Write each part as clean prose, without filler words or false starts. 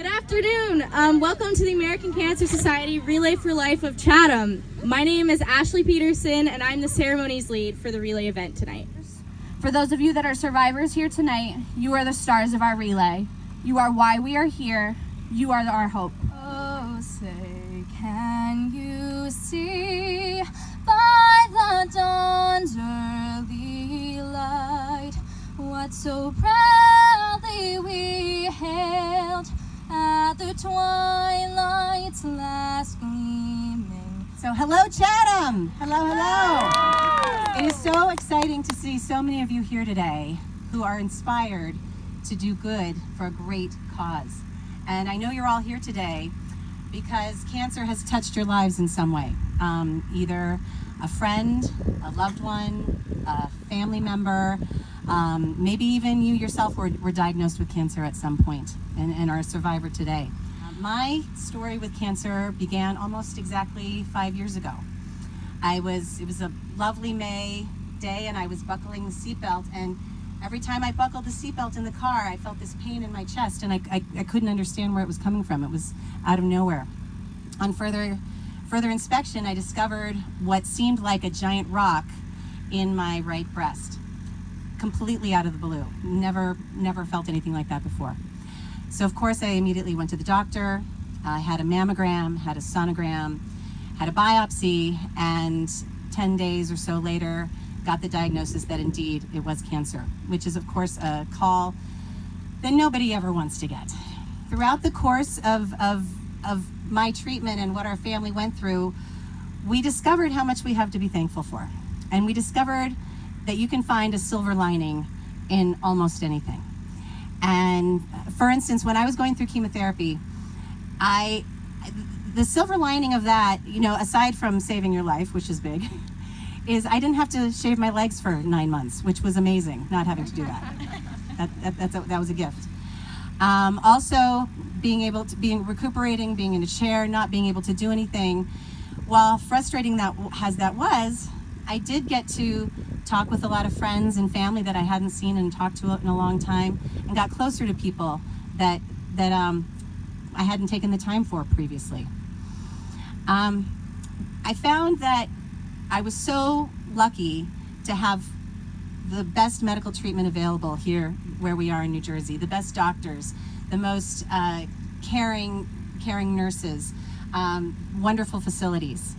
Good afternoon. Welcome to the American Cancer Society Relay for Life of Chatham. My name is Ashley Peterson, and I'm the ceremonies lead for the relay event tonight. For those of you that are survivors here tonight, you are the stars of our relay. You are why we are here. You are our hope. Oh, say, can you see by the dawn's early light what so proudly we hailed at the twilight's last gleaming? So hello, Chatham. Hello. It is so exciting to see so many of you here today who are inspired to do good for a great cause. And I know you're all here today because cancer has touched your lives in some way. Either a friend, a loved one, a family member, maybe even you yourself were diagnosed with cancer at some point and are a survivor today. My story with cancer began almost exactly 5 years ago. It was a lovely May day and I was buckling the seatbelt, and every time I buckled the seatbelt in the car, I felt this pain in my chest, and I couldn't understand where it was coming from. It was out of nowhere. On further inspection, I discovered what seemed like a giant rock in my right breast, completely out of the blue. Never felt anything like that before. So of course I immediately went to the doctor. I had a mammogram, had a sonogram, had a biopsy, and 10 days or so later got the diagnosis that indeed it was cancer, which is of course a call that nobody ever wants to get. Throughout the course of my treatment and what our family went through, we discovered how much we have to be thankful for. And we discovered that you can find a silver lining in almost anything. And for instance, when I was going through chemotherapy, the silver lining of that, aside from saving your life, which is big, is I didn't have to shave my legs for 9 months, which was amazing, not having to do that. That was a gift. Also, recuperating, being in a chair, not being able to do anything, while frustrating as that was, I did get to talk with a lot of friends and family that I hadn't seen and talked to in a long time, and got closer to people that I hadn't taken the time for previously. I found that I was so lucky to have the best medical treatment available here where we are in New Jersey, the best doctors, the most caring nurses, wonderful facilities.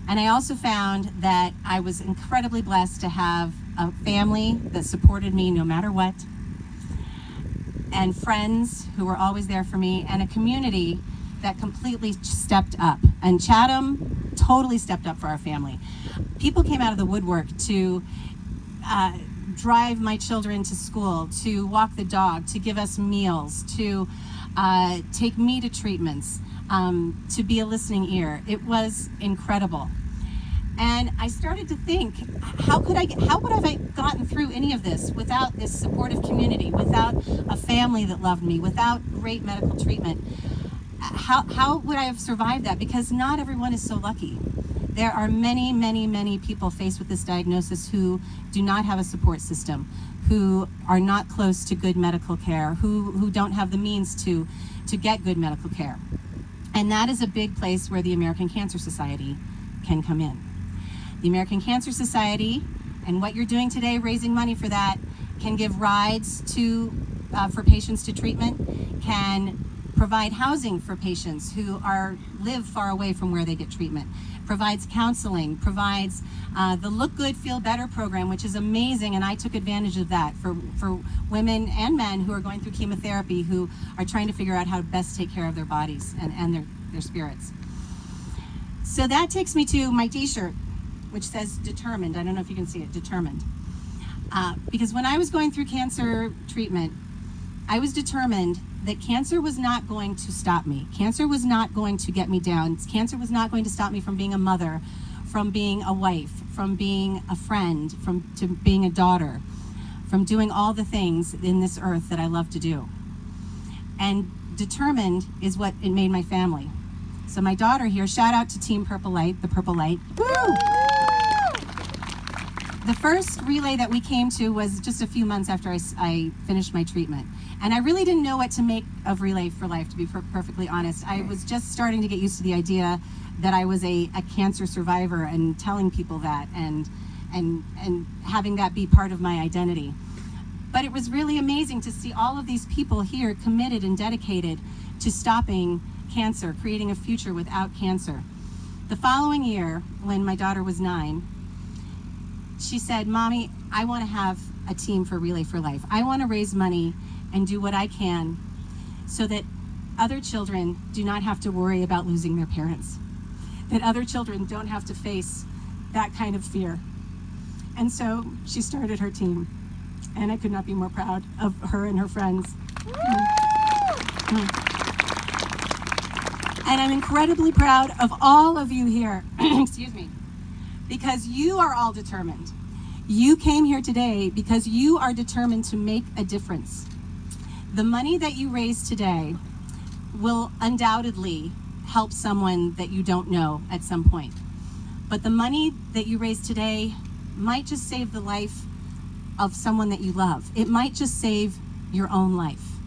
And I also found that I was incredibly blessed to have a family that supported me no matter what, and friends who were always there for me, and a community that completely stepped up. And Chatham totally stepped up for our family. People came out of the woodwork to drive my children to school, to walk the dog, to give us meals, to take me to treatments, to be a listening ear. It was incredible. And I started to think, how would I have gotten through any of this without this supportive community, without a family that loved me, without great medical treatment? How would I have survived that? Because not everyone is so lucky. There are many, many, many people faced with this diagnosis who do not have a support system, who are not close to good medical care, who don't have the means to get good medical care. And that is a big place where the American Cancer Society can come in. The American Cancer Society, and what you're doing today, raising money for that, can give rides for patients to treatment, can provide housing for patients who live far away from where they get treatment, provides counseling, provides the Look Good, Feel Better program, which is amazing, and I took advantage of that for women and men who are going through chemotherapy, who are trying to figure out how to best take care of their bodies and their spirits. So that takes me to my t-shirt, which says determined. I don't know if you can see it, determined. Because when I was going through cancer treatment, I was determined that cancer was not going to stop me. Cancer was not going to get me down. Cancer was not going to stop me from being a mother, from being a wife, from being a friend, to being a daughter, from doing all the things in this earth that I love to do. And determined is what it made my family. So my daughter here, shout out to Team Purple Light, the Purple Light. Woo! The first relay that we came to was just a few months after I finished my treatment. And I really didn't know what to make of Relay for Life, to be perfectly honest. I was just starting to get used to the idea that I was a cancer survivor and telling people that and having that be part of my identity. But it was really amazing to see all of these people here committed and dedicated to stopping cancer, creating a future without cancer. The following year, when my daughter was 9, she said, "Mommy, I want to have a team for Relay for Life. I want to raise money and do what I can so that other children do not have to worry about losing their parents, that other children don't have to face that kind of fear." And so she started her team, and I could not be more proud of her and her friends. And I'm incredibly proud of all of you here, excuse me, because you are all determined. You came here today because you are determined to make a difference. The money that you raise today will undoubtedly help someone that you don't know at some point. But the money that you raise today might just save the life of someone that you love. It might just save your own life.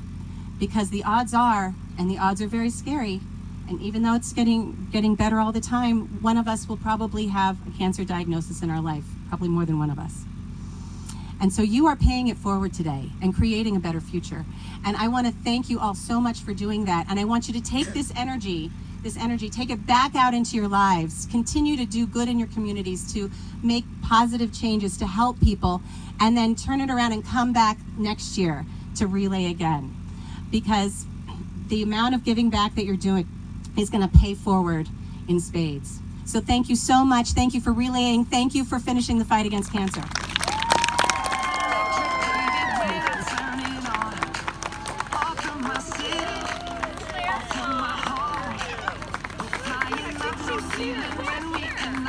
Because the odds are, and the odds are very scary, and even though it's getting better all the time, one of us will probably have a cancer diagnosis in our life, probably more than one of us. And so you are paying it forward today and creating a better future. And I want to thank you all so much for doing that. And I want you to take this energy, take it back out into your lives, continue to do good in your communities, to make positive changes, to help people, and then turn it around and come back next year to Relay again. Because the amount of giving back that you're doing is going to pay forward in spades. So thank you so much. Thank you for relaying. Thank you for finishing the fight against cancer. When we can